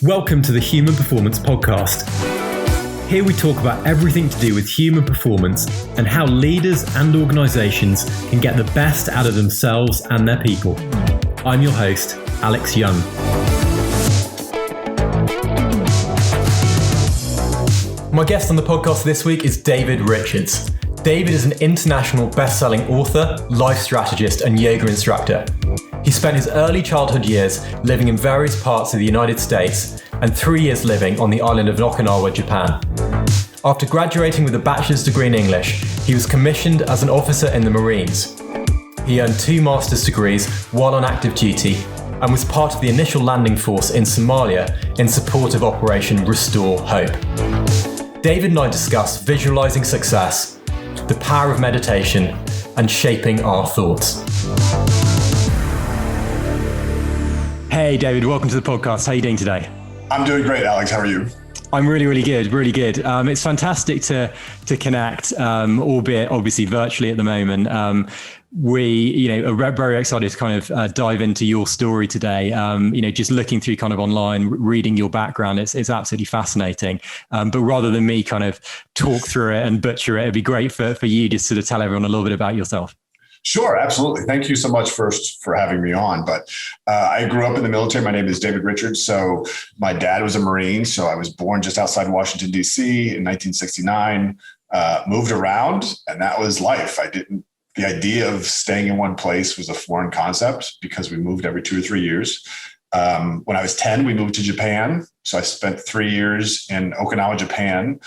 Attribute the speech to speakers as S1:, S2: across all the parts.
S1: Welcome to the Human Performance Podcast. Here we talk about everything to do with human performance and how leaders and organisations can get the best out of themselves and their people. I'm your host, Alex Young. My guest on the podcast this week is David Richards. David is an international best-selling author, life strategist, and yoga instructor. He spent his early childhood years living in various parts of the United States and 3 years living on the island of Okinawa, Japan. After graduating with a bachelor's degree in English, he was commissioned as an officer in the Marines. He earned 2 master's degrees while on active duty and was part of the initial landing force in Somalia in support of Operation Restore Hope. David and I discuss visualizing success, the power of meditation, and shaping our thoughts. Hey, David, welcome to the podcast. How are you doing today?
S2: I'm doing great, Alex. How are you?
S1: I'm really good. It's fantastic to connect, albeit obviously virtually at the moment. We, are very excited to kind of dive into your story today. Just looking through kind of online, reading your background, it's absolutely fascinating. But rather than me kind of talk through it and butcher it, it'd be great for you just sort of tell everyone a little bit about yourself.
S2: Sure, absolutely. Thank you so much first for having me on. But I grew up in the military. My name is David Richards. So my dad was a Marine. So I was born just outside Washington, D.C. in 1969, moved around, and that was life. The idea of staying in one place was a foreign concept because we moved every 2 or 3 years. When I was 10, we moved to Japan. So I spent 3 years in Okinawa, Japan.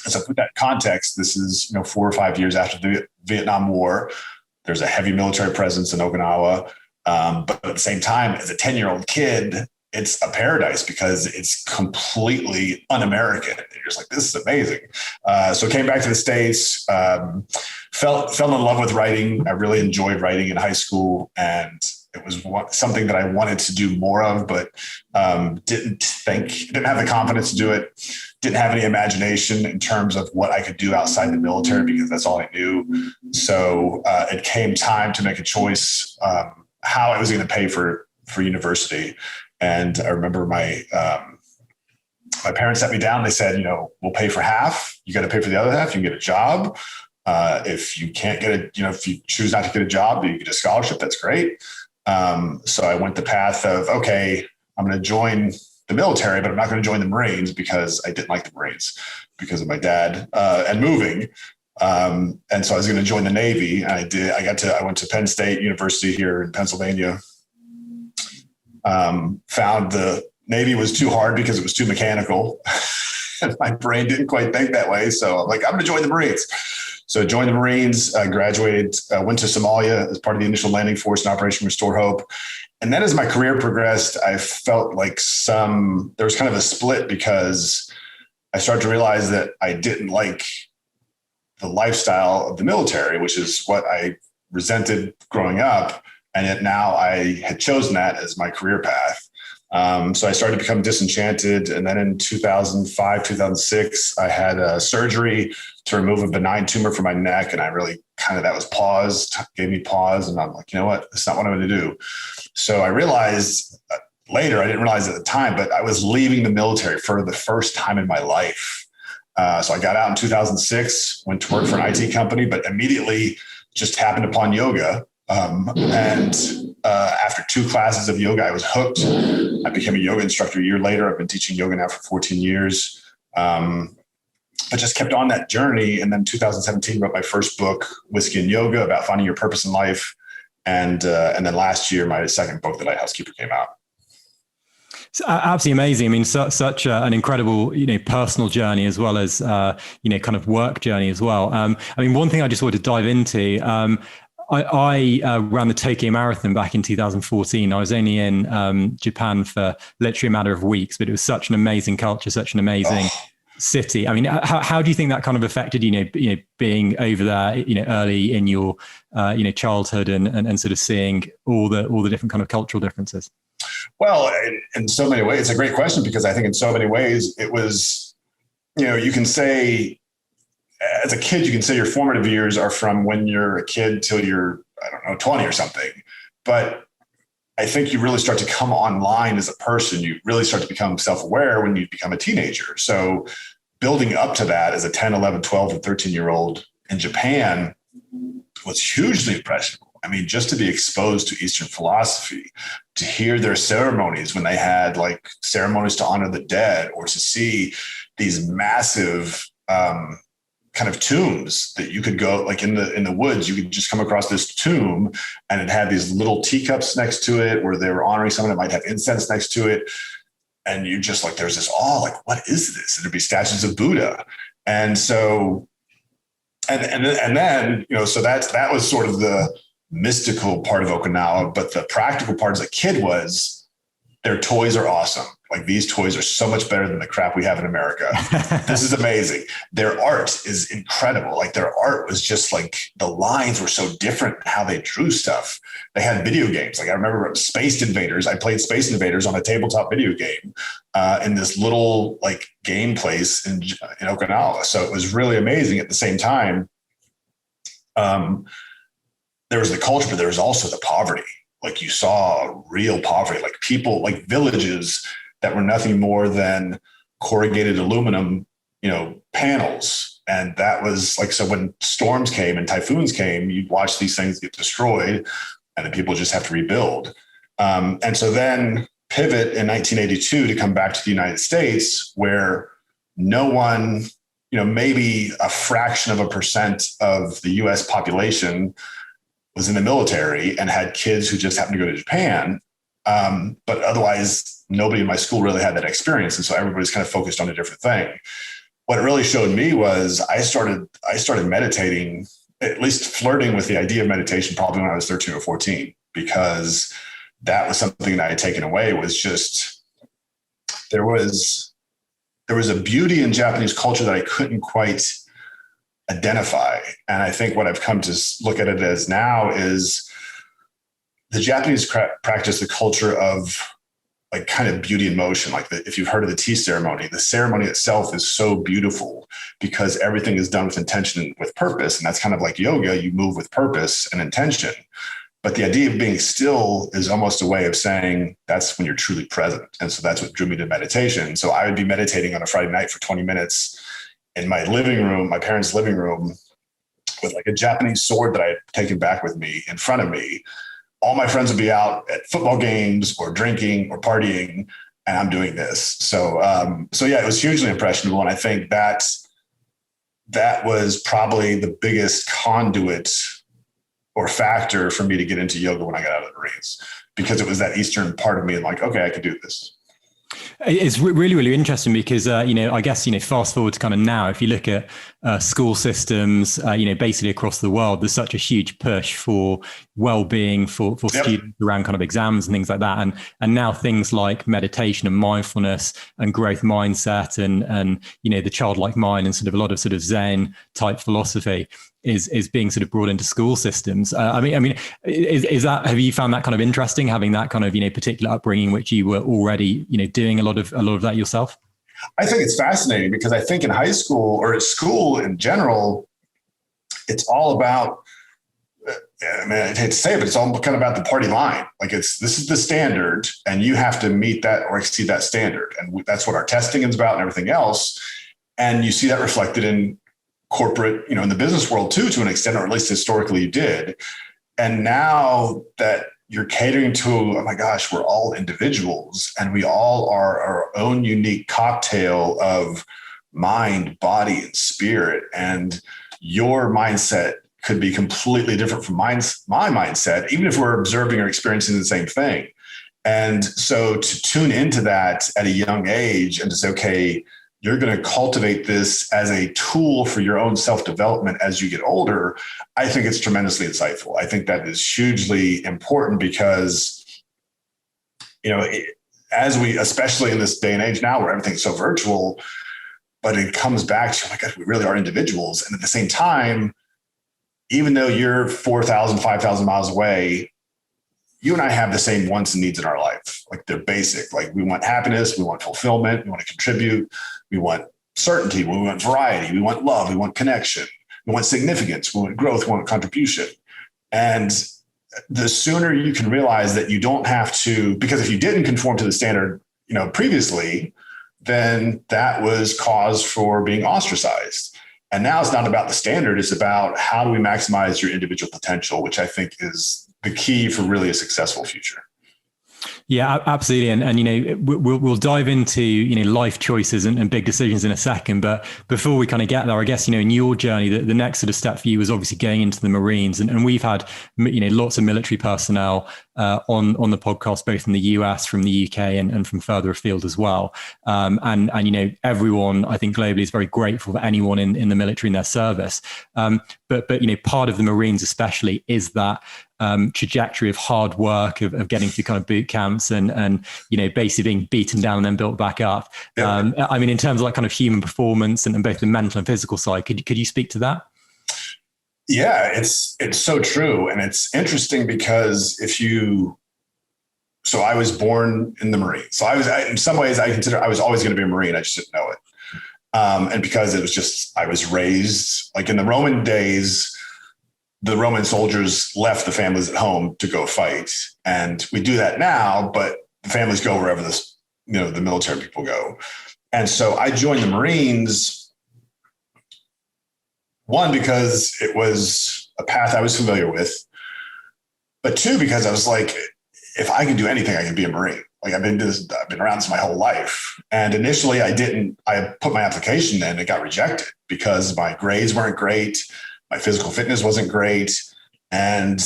S2: So put that in context, this is 4 or 5 years after the Vietnam War. There's a heavy military presence in Okinawa. But at the same time, as a 10-year-old kid, it's a paradise because it's completely un-American. You're just like, this is amazing. So came back to the States, fell in love with writing. I really enjoyed writing in high school, and it was something that I wanted to do more of, but didn't have the confidence to do it. Didn't have any imagination in terms of what I could do outside the military because that's all I knew. So it came time to make a choice how I was going to pay for university. And I remember my parents sat me down. They said, we'll pay for half. You got to pay for the other half. You can get a job. If you can't get if you choose not to get a job, you get a scholarship. That's great. So I went the path of, okay, I'm going to join the military, but I'm not going to join the Marines because I didn't like the Marines because of my dad and moving. And so I was going to join the Navy, and I did. I went to Penn State University here in Pennsylvania. Found the Navy was too hard because it was too mechanical. And my brain didn't quite think that way. So I'm like, I'm going to join the Marines. So I joined the Marines, graduated, went to Somalia as part of the initial landing force in Operation Restore Hope. And then as my career progressed, I felt like there was kind of a split because I started to realize that I didn't like the lifestyle of the military, which is what I resented growing up. And yet now I had chosen that as my career path. So I started to become disenchanted. And then in 2005, 2006, I had a surgery to remove a benign tumor from my neck. And I really that was gave me pause. And I'm like, you know what? That's not what I'm going to do. So I realized later, I didn't realize at the time, but I was leaving the military for the first time in my life. So I got out in 2006, went to work for an IT company, but immediately just happened upon yoga. After 2 classes of yoga, I was hooked. I became a yoga instructor a year later. I've been teaching yoga now for 14 years. But just kept on that journey. And then 2017, wrote my first book, Whiskey and Yoga, about finding your purpose in life. And then last year, my second book, The Lighthouse Keeper, came out.
S1: It's absolutely amazing. I mean, such an incredible, personal journey as well as, kind of work journey as well. One thing I just wanted to dive into, I ran the Tokyo Marathon back in 2014. I was only in Japan for literally a matter of weeks, but it was such an amazing culture, such an amazing city. I mean, how do you think that kind of affected, being over there, early in your, childhood and sort of seeing all the different kind of cultural differences?
S2: Well, in so many ways, it's a great question because I think in so many ways it was, you can say, as a kid, you can say your formative years are from when you're a kid till you're, 20 or something. But I think you really start to come online as a person. You really start to become self-aware when you become a teenager. So building up to that as a 10, 11, 12, and 13-year-old in Japan was hugely impressionable. I mean, just to be exposed to Eastern philosophy, to hear their ceremonies when they had like ceremonies to honor the dead, or to see these massive kind of tombs that you could go like in the woods, you could just come across this tomb and it had these little teacups next to it where they were honoring someone that might have incense next to it. And you just like, there's this awe, like, what is this? And there'd be statues of Buddha. And so, and then, so that was sort of the mystical part of Okinawa, but the practical part as a kid was their toys are awesome. Like, these toys are so much better than the crap we have in America. This is amazing. Their art is incredible. Like, their art was just like, the lines were so different in how they drew stuff. They had video games. Like, I remember Space Invaders. I played Space Invaders on a tabletop video game in this little like game place in Okinawa. So it was really amazing. At the same time, there was the culture, but there was also the poverty. Like, you saw real poverty, like people, like villages that were nothing more than corrugated aluminum, panels. And that was like, so when storms came and typhoons came, you'd watch these things get destroyed and then people just have to rebuild. And so then pivot in 1982 to come back to the United States, where no one, maybe a fraction of a percent of the US population was in the military and had kids who just happened to go to Japan. But otherwise, nobody in my school really had that experience. And so everybody's kind of focused on a different thing. What it really showed me was I started meditating, at least flirting with the idea of meditation, probably when I was 13 or 14, because that was something that I had taken away. Was just, there was a beauty in Japanese culture that I couldn't quite identify. And I think what I've come to look at it as now is the Japanese practice the culture of like kind of beauty in motion. Like, if you've heard of the tea ceremony, the ceremony itself is so beautiful because everything is done with intention and with purpose. And that's kind of like yoga. You move with purpose and intention. But the idea of being still is almost a way of saying that's when you're truly present. And so that's what drew me to meditation. So I would be meditating on a Friday night for 20 minutes in my living room, my parents' living room, with like a Japanese sword that I had taken back with me in front of me. All my friends would be out at football games or drinking or partying, and I'm doing this. So yeah, it was hugely impressionable. And I think that was probably the biggest conduit or factor for me to get into yoga when I got out of the Marines, because it was that Eastern part of me and like, okay, I could do this.
S1: It's really, really interesting because, I guess, fast forward to kind of now, if you look at school systems, basically across the world, there's such a huge push for well-being for
S2: Yep.
S1: students around kind of exams and things like that. And now things like meditation and mindfulness and growth mindset and the childlike mind and sort of a lot of sort of Zen type philosophy is being sort of brought into school systems. Is that, have you found that kind of interesting, having that kind of, particular upbringing, which you were already, doing a lot of that yourself?
S2: I think it's fascinating because I think in high school or at school in general, it's all about, I hate to say it, but it's all kind of about the party line. Like, this is the standard and you have to meet that or exceed that standard. And that's what our testing is about and everything else. And you see that reflected in corporate, in the business world too, to an extent, or at least historically you did. And now that you're catering to, oh my gosh, we're all individuals and we all are our own unique cocktail of mind, body, and spirit. And your mindset could be completely different from my mindset, even if we're observing or experiencing the same thing. And so to tune into that at a young age and to say, okay, you're going to cultivate this as a tool for your own self-development as you get older, I think it's tremendously insightful. I think that is hugely important because, as we, especially in this day and age now where everything's so virtual, but it comes back to, oh my God, we really are individuals. And at the same time, even though you're 4,000, 5,000 miles away, you and I have the same wants and needs in our life. Like, they're basic. Like, we want happiness, we want fulfillment, we want to contribute, we want certainty, we want variety, we want love, we want connection, we want significance, we want growth, we want contribution. And the sooner you can realize that you don't have to, because if you didn't conform to the standard, previously, then that was cause for being ostracized. And now it's not about the standard. It's about how do we maximize your individual potential, which I think is the key for really a successful future.
S1: Yeah, absolutely. And we'll dive into, life choices and big decisions in a second. But before we kind of get there, I guess, in your journey, the next sort of step for you was obviously going into the Marines. And we've had, lots of military personnel on the podcast, both in the US, from the UK and from further afield as well. And everyone, I think globally, is very grateful for anyone in the military in their service. But part of the Marines especially is that trajectory of hard work, of getting through kind of boot camps and basically being beaten down and then built back up. Yeah. In terms of like kind of human performance and both the mental and physical side, could you speak to that?
S2: Yeah, it's so true. And it's interesting because I was born in the Marines. So in some ways I consider I was always going to be a Marine. I just didn't know it. And because it was just, I was raised like in the Roman days, the Roman soldiers left the families at home to go fight. And we do that now, but the families go wherever the military people go. And so I joined the Marines, one, because it was a path I was familiar with, but two, because I was like, if I can do anything, I can be a Marine. Like I've been around this my whole life. And initially I put my application in and it got rejected because my grades weren't great. My physical fitness wasn't great. And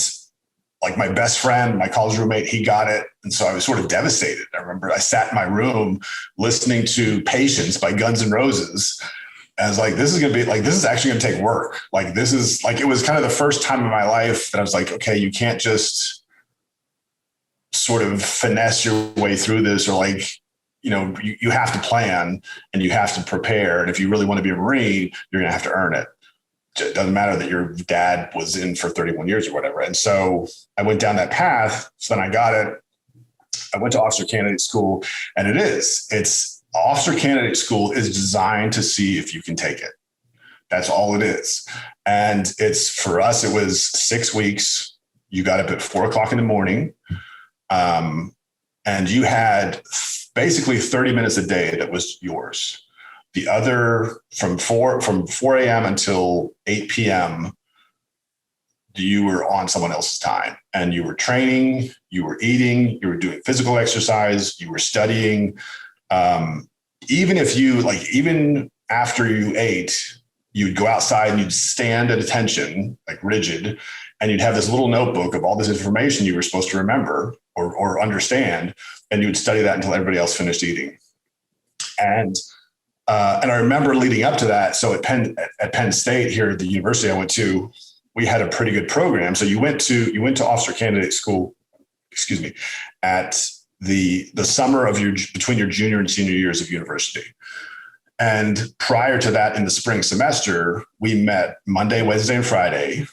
S2: like my best friend, my college roommate, he got it. And so I was sort of devastated. I remember I sat in my room listening to Patience by Guns N' Roses. And I was like, this is actually going to take work. Like, this is like, it was kind of the first time in my life that I was like, okay, you can't just sort of finesse your way through this, or like, you have to plan and you have to prepare. And if you really want to be a Marine, you're going to have to earn it. It doesn't matter that your dad was in for 31 years or whatever. And so I went down that path. So then I got it. I went to officer candidate school, and it's officer candidate school is designed to see if you can take it. That's all it is. And for us, it was 6 weeks. You got up at 4:00 in the morning. And you had basically 30 minutes a day that was yours. The other from 4 a.m. until 8 p.m., you were on someone else's time, and you were training, you were eating, you were doing physical exercise, you were studying. Even after you ate, you'd go outside and you'd stand at attention, like rigid, and you'd have this little notebook of all this information you were supposed to remember or understand, and you would study that until everybody else finished eating. And I remember leading up to that. So at Penn State here at the university I went to, we had a pretty good program. So you went to officer candidate school, at the summer between your junior and senior years of university. And prior to that, in the spring semester, we met Monday, Wednesday, and Friday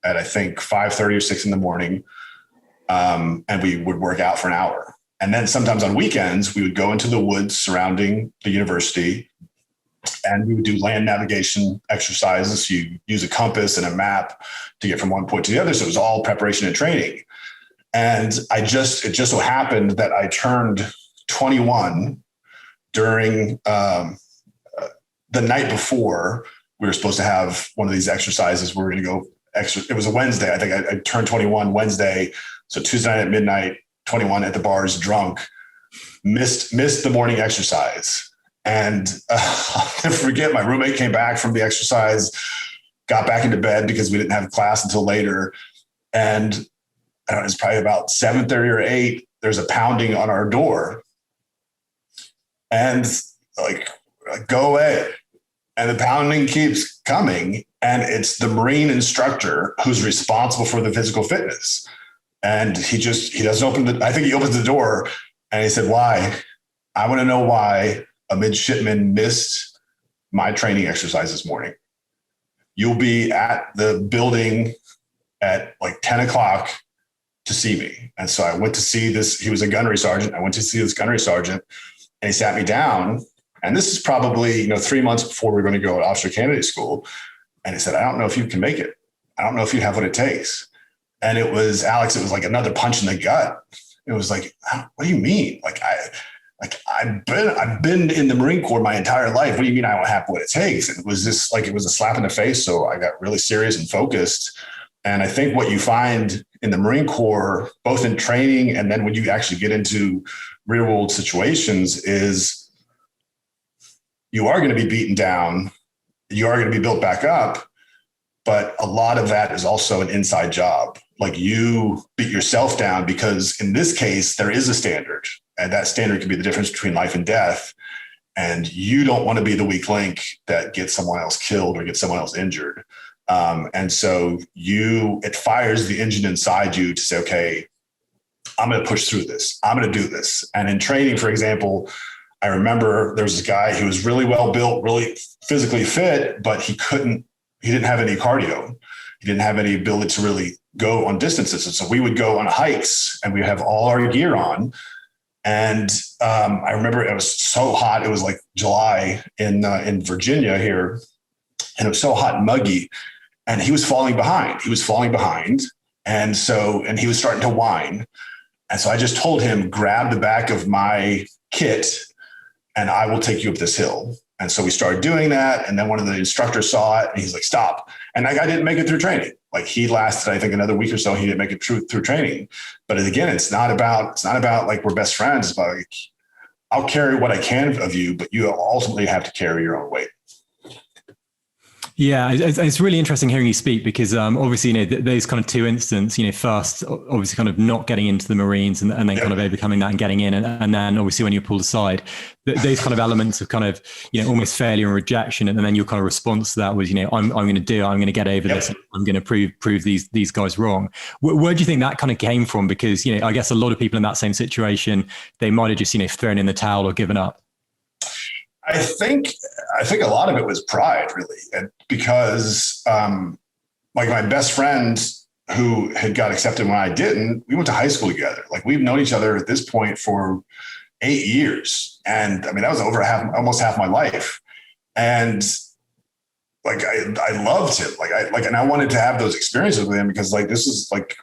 S2: at I think 5:30 or 6 in the morning. And we would work out for an hour. And then sometimes on weekends, we would go into the woods surrounding the university, and we would do land navigation exercises. You use a compass and a map to get from one point to the other. So it was all preparation and training. And it just so happened that I turned 21 during the night before we were supposed to have one of these exercises. We were going to go it was a Wednesday. I think I turned 21 Wednesday. So Tuesday night at midnight, 21 at the bars, drunk, missed the morning exercise. And I'll never forget, my roommate came back from the exercise, got back into bed because we didn't have class until later. And I don't know, it's probably about 7:30 or 8. There's a pounding on our door. And like, go away. And the pounding keeps coming. And it's the Marine instructor who's responsible for the physical fitness. And he doesn't open I think he opens the door and he said, "Why? I want to know why a midshipman missed my training exercise this morning. You'll be at the building at like 10 o'clock to see me." And so I went to see this. He was a gunnery sergeant. I went to see this gunnery sergeant, and he sat me down. And this is probably, 3 months before we were going to go to officer candidate school. And he said, "I don't know if you can make it. I don't know if you have what it takes." And it was, Alex, it was like another punch in the gut. It was like, what do you mean? I've been in the Marine Corps my entire life. What do you mean I don't have what it takes? And it was just like, it was a slap in the face. So I got really serious and focused. And I think what you find in the Marine Corps, both in training and then when you actually get into real world situations, is you are going to be beaten down. You are going to be built back up. But a lot of that is also an inside job. Like you beat yourself down because in this case, there is a standard, and that standard can be the difference between life and death. And you don't want to be the weak link that gets someone else killed or gets someone else injured. And so it fires the engine inside you to say, okay, I'm going to push through this. I'm going to do this. And in training, for example, I remember there was this guy who was really well built, really physically fit, but he didn't have any cardio. He didn't have any ability to really go on distances. And so we would go on hikes and we have all our gear on. And I remember it was so hot. It was like July in Virginia here. And it was so hot and muggy. And he was falling behind. And he was starting to whine. And so I just told him, grab the back of my kit and I will take you up this hill. And so we started doing that. And then one of the instructors saw it and he's like, stop. And that guy didn't make it through training. Like he lasted, I think, another week or so. He didn't make it through training. But again, it's not about like we're best friends. It's about like, I'll carry what I can of you, but you ultimately have to carry your own weight.
S1: Yeah, it's really interesting hearing you speak because obviously, those kind of two incidents, first, obviously kind of not getting into the Marines and then kind of overcoming that and getting in. And then obviously when you're pulled aside, those kind of elements of kind of, almost failure and rejection. And then your kind of response to that was, I'm going to do it. I'm going to get over this. I'm going to prove these guys wrong. Where do you think that kind of came from? Because, I guess a lot of people in that same situation, they might have just, thrown in the towel or given up.
S2: I think a lot of it was pride, really, and because like my best friend who had got accepted when I didn't, we went to high school together. Like we've known each other at this point for 8 years, and I mean that was almost half my life, and like I loved him, and I wanted to have those experiences with him because like this is like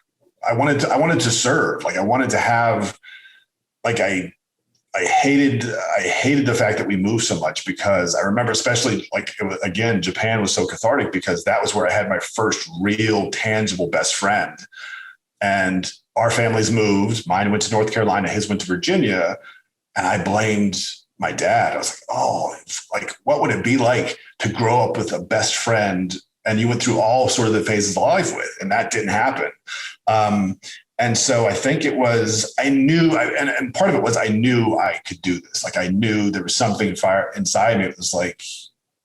S2: I wanted to serve, like I wanted to have like I hated the fact that we moved so much because I remember especially like again, Japan was so cathartic because that was where I had my first real tangible best friend. And our families moved. Mine went to North Carolina, his went to Virginia. And I blamed my dad. I was like, oh, like what would it be like to grow up with a best friend and you went through all sort of the phases of life with, and that didn't happen. And so I think it was, and part of it was I knew I could do this. Like I knew there was something fire inside me. It was like,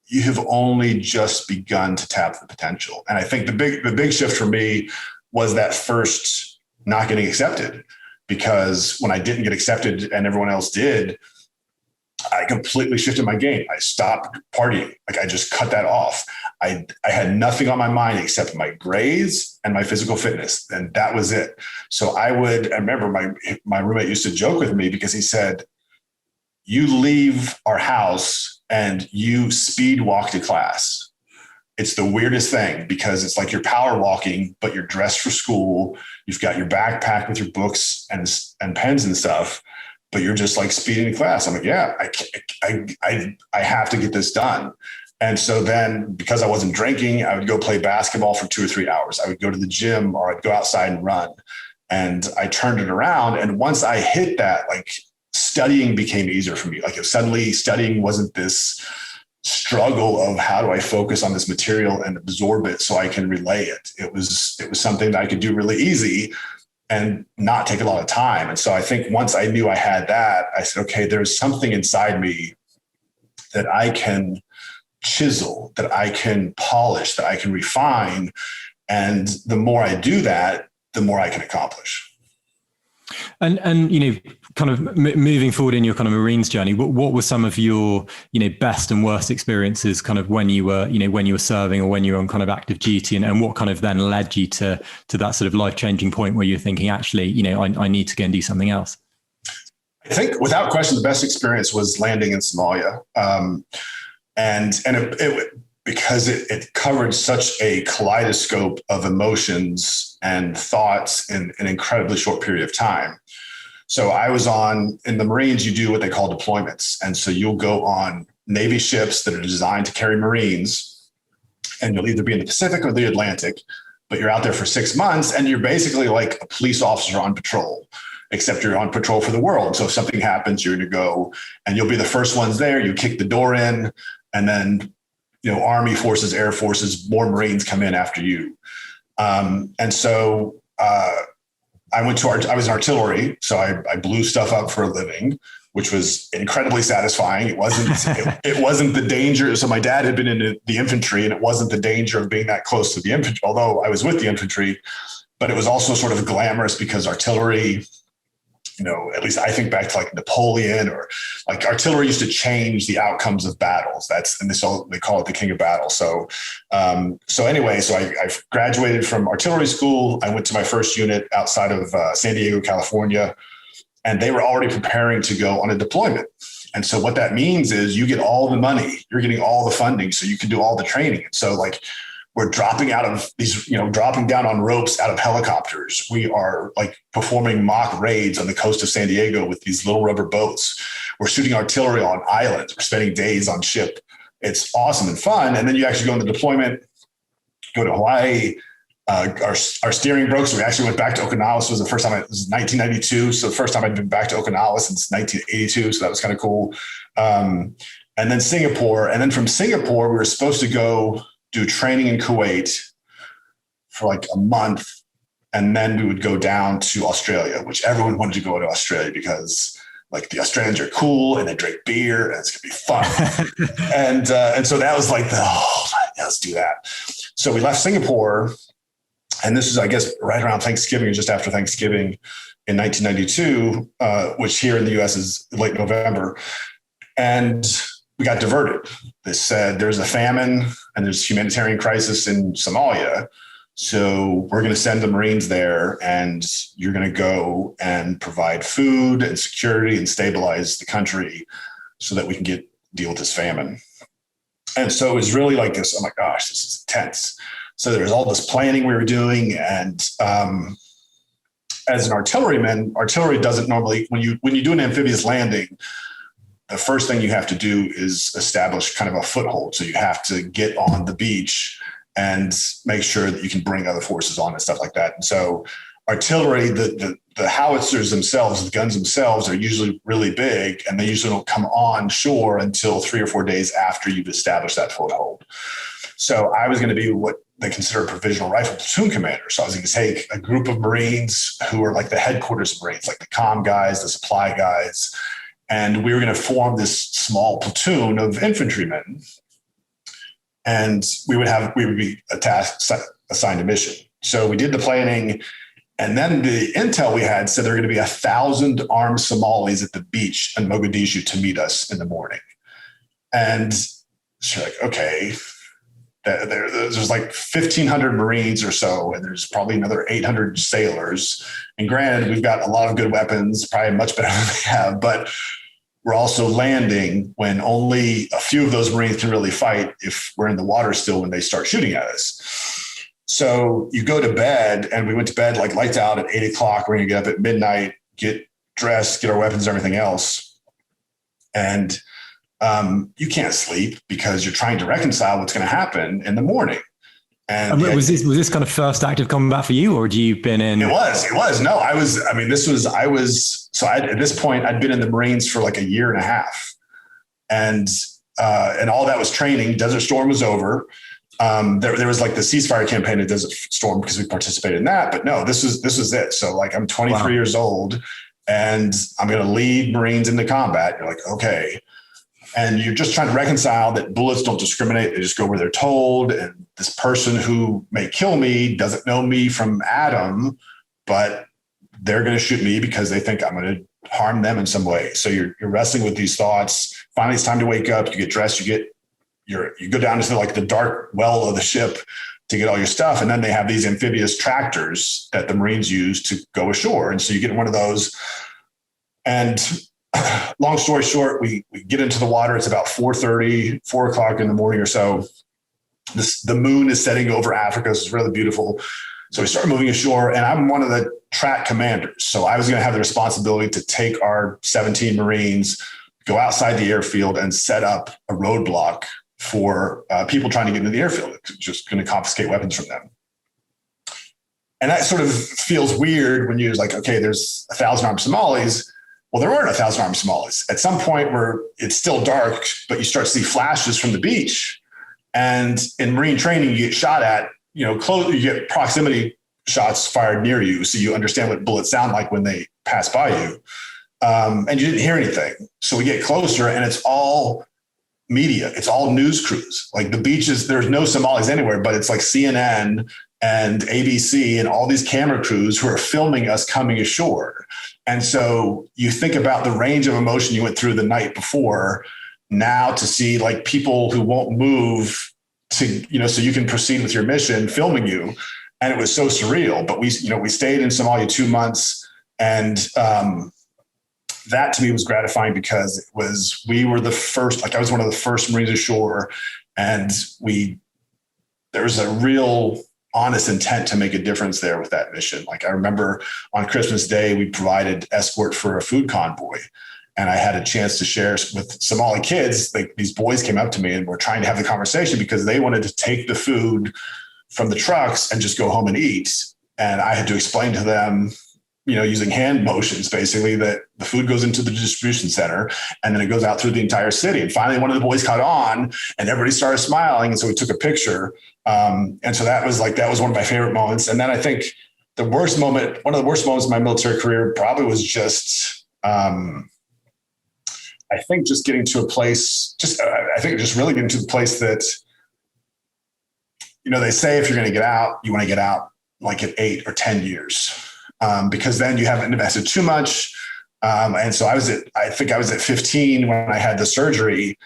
S2: you have only just begun to tap the potential. And I think the big shift for me was that first not getting accepted, because when I didn't get accepted and everyone else did, I completely shifted my game. I stopped partying. Like I just cut that off. I had nothing on my mind except my grades and my physical fitness. And that was it. So I remember my roommate used to joke with me because he said, you leave our house and you speed walk to class. It's the weirdest thing because it's like you're power walking, but you're dressed for school. You've got your backpack with your books and pens and stuff, but you're just like speeding to class. I'm like, yeah, I have to get this done. And so then because I wasn't drinking, I would go play basketball for 2 or 3 hours. I would go to the gym or I'd go outside and run. And I turned it around. And once I hit that, like studying became easier for me. Like if suddenly studying wasn't this struggle of how do I focus on this material and absorb it so I can relay it. It was something that I could do really easy and not take a lot of time. And so I think once I knew I had that, I said, okay, there's something inside me that I can chisel, that I can polish, that I can refine. And the more I do that, the more I can accomplish.
S1: And kind of moving forward in your kind of Marines journey, what were some of your, best and worst experiences kind of when you were serving or when you were on kind of active duty, and what kind of then led you to that sort of life-changing point where you're thinking, actually, I need to go and do something else?
S2: I think without question, the best experience was landing in Somalia. And because it covered such a kaleidoscope of emotions and thoughts in an incredibly short period of time. So I was in the Marines, you do what they call deployments. And so you'll go on Navy ships that are designed to carry Marines, and you'll either be in the Pacific or the Atlantic, but you're out there for 6 months and you're basically like a police officer on patrol, except you're on patrol for the world. So if something happens, you're going to go and you'll be the first ones there. You kick the door in, and then, Army forces, Air Forces, more Marines come in after you. And so I was in artillery. So I blew stuff up for a living, which was incredibly satisfying. It wasn't the danger. So my dad had been in the infantry, and it wasn't the danger of being that close to the infantry, although I was with the infantry, but it was also sort of glamorous because artillery, at least I think back to like Napoleon, or like artillery used to change the outcomes of battles. They call it the king of battles. So anyway, I graduated from artillery school. I went to my first unit outside of San Diego, California, and they were already preparing to go on a deployment. And so what that means is you get all the money, you're getting all the funding, so you can do all the training. And so like, we're dropping out of these, dropping down on ropes out of helicopters. We are like performing mock raids on the coast of San Diego with these little rubber boats. We're shooting artillery on islands. We're spending days on ship. It's awesome and fun. And then you actually go on the deployment, go to Hawaii. Our steering broke, so we actually went back to Okinawa. So it was the first time, it was 1992. So the first time I'd been back to Okinawa since 1982. So that was kind of cool. And then Singapore. And then from Singapore, we were supposed to go do training in Kuwait for like a month. And then we would go down to Australia, which everyone wanted to go to Australia because like the Australians are cool and they drink beer and it's going to be fun. and so that was like, let's do that. So we left Singapore, and this is, I guess, right around Thanksgiving or just after Thanksgiving in 1992, which here in the US is late November. And we got diverted. They said there's a famine and there's a humanitarian crisis in Somalia. So we're going to send the Marines there, and you're going to go and provide food and security and stabilize the country so that we can deal with this famine. And so it was really like this, oh my gosh, this is intense. So there was all this planning we were doing. And as an artilleryman, artillery doesn't normally, when you do an amphibious landing, the first thing you have to do is establish kind of a foothold. So you have to get on the beach and make sure that you can bring other forces on and stuff like that. And so artillery, the howitzers themselves, the guns themselves are usually really big, and they usually don't come on shore until 3 or 4 days after you've established that foothold. So I was going to be what they consider a provisional rifle platoon commander. So I was going to take a group of Marines who are like the headquarters of Marines, like the comm guys, the supply guys, and we were going to form this small platoon of infantrymen, and we would be assigned a mission. So we did the planning, and then the intel we had said there were going to be 1,000 armed Somalis at the beach in Mogadishu to meet us in the morning. And so like, okay, there's like 1,500 Marines or so, and there's probably another 800 sailors. And granted, we've got a lot of good weapons, probably much better than they have, but we're also landing when only a few of those Marines can really fight if we're in the water still when they start shooting at us. So you go to bed, and we went to bed like lights out at 8 o'clock. We're going to get up at midnight, get dressed, get our weapons, everything else. And you can't sleep because you're trying to reconcile what's going to happen in the morning. And
S1: was this kind of first active combat for you, or had you been in?
S2: It was. No, at this point, I'd been in the Marines for like a year and a half, and all that was training. Desert Storm was over. There was like the ceasefire campaign at Desert Storm because we participated in that, but no, this was it. So like, I'm 23 years old, and I'm going to lead Marines into combat. You're like, okay. And you're just trying to reconcile that bullets don't discriminate. They just go where they're told. And this person who may kill me doesn't know me from Adam, but they're going to shoot me because they think I'm going to harm them in some way. So you're wrestling with these thoughts. Finally, it's time to wake up. You get dressed. You go down into like the dark well of the ship to get all your stuff. And then they have these amphibious tractors that the Marines use to go ashore. And so you get in one of those, and long story short, we get into the water. It's about 4 o'clock in the morning or so. the moon is setting over Africa. So it's really beautiful. So we started moving ashore, and I'm one of the track commanders. So I was going to have the responsibility to take our 17 Marines, go outside the airfield and set up a roadblock for people trying to get into the airfield. It's just going to confiscate weapons from them. And that sort of feels weird when you're like, okay, there's 1,000 armed Somalis. Well, there weren't 1,000 armed Somalis. At some point where it's still dark, but you start to see flashes from the beach. And in Marine training, you get shot at, close, you get proximity shots fired near you. So you understand what bullets sound like when they pass by you. And you didn't hear anything. So we get closer, and it's all media. It's all news crews. Like the beaches, there's no Somalis anywhere, but it's like CNN and ABC and all these camera crews who are filming us coming ashore. And so you think about the range of emotion you went through the night before, now to see like people who won't move to, so you can proceed with your mission, filming you. And it was so surreal. But we stayed in Somalia 2 months, and that to me was gratifying because we were the first, like I was one of the first Marines ashore, and there was a real honest intent to make a difference there with that mission. Like I remember on Christmas Day, we provided escort for a food convoy. And I had a chance to share with Somali kids. Like these boys came up to me and were trying to have the conversation because they wanted to take the food from the trucks and just go home and eat. And I had to explain to them, using hand motions, basically, that the food goes into the distribution center and then it goes out through the entire city. And finally, one of the boys caught on and everybody started smiling. And so we took a picture. And so that was one of my favorite moments. And then I think one of the worst moments in my military career probably was just, just getting to a place, really getting to the place that, they say if you're going to get out, you want to get out like at 8 or 10 years, because then you haven't invested too much. And so I think I was at 15 when I had the surgery,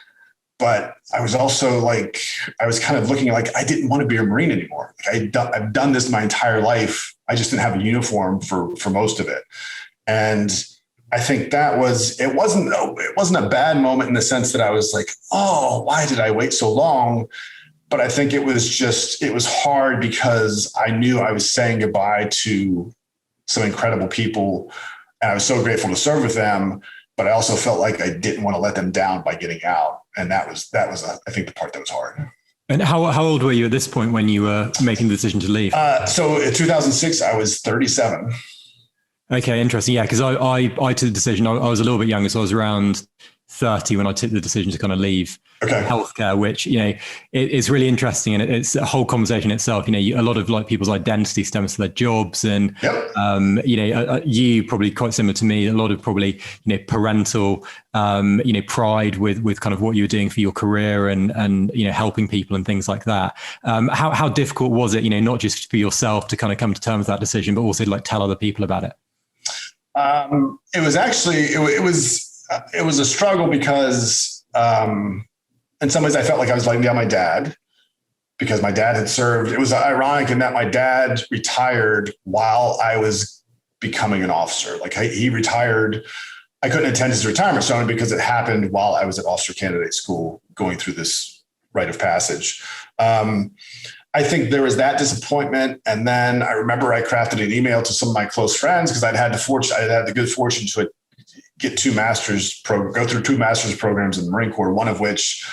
S2: but I was also like, I was kind of looking like I didn't want to be a Marine anymore. Like I've done this my entire life. I just didn't have a uniform for most of it. And I think it wasn't a bad moment in the sense that I was like, oh, why did I wait so long? But I think it was hard because I knew I was saying goodbye to some incredible people, and I was so grateful to serve with them, but I also felt like I didn't want to let them down by getting out. And that was I think the part that was hard.
S1: And how old were you at this point when you were making the decision to leave?
S2: So in 2006, I was 37.
S1: Okay, interesting. Yeah, because I took the decision. I was a little bit younger, so I was around 30 when I took the decision to kind of leave healthcare, which, it's really interesting. And it's a whole conversation itself. A lot of like people's identity stems from their jobs, and, you probably quite similar to me, a lot of probably, parental, pride with kind of what you were doing for your career and helping people and things like that. How difficult was it, not just for yourself to kind of come to terms with that decision, but also to like tell other people about it?
S2: It was actually, it was a struggle because, in some ways I felt like I was letting down my dad because my dad had served. It was ironic in that my dad retired while I was becoming an officer. Like he retired. I couldn't attend his retirement ceremony because it happened while I was at officer candidate school going through this rite of passage. I think there was that disappointment. And then I remember I crafted an email to some of my close friends because I'd had the good fortune to get go through 2 master's programs in the Marine Corps, one of which,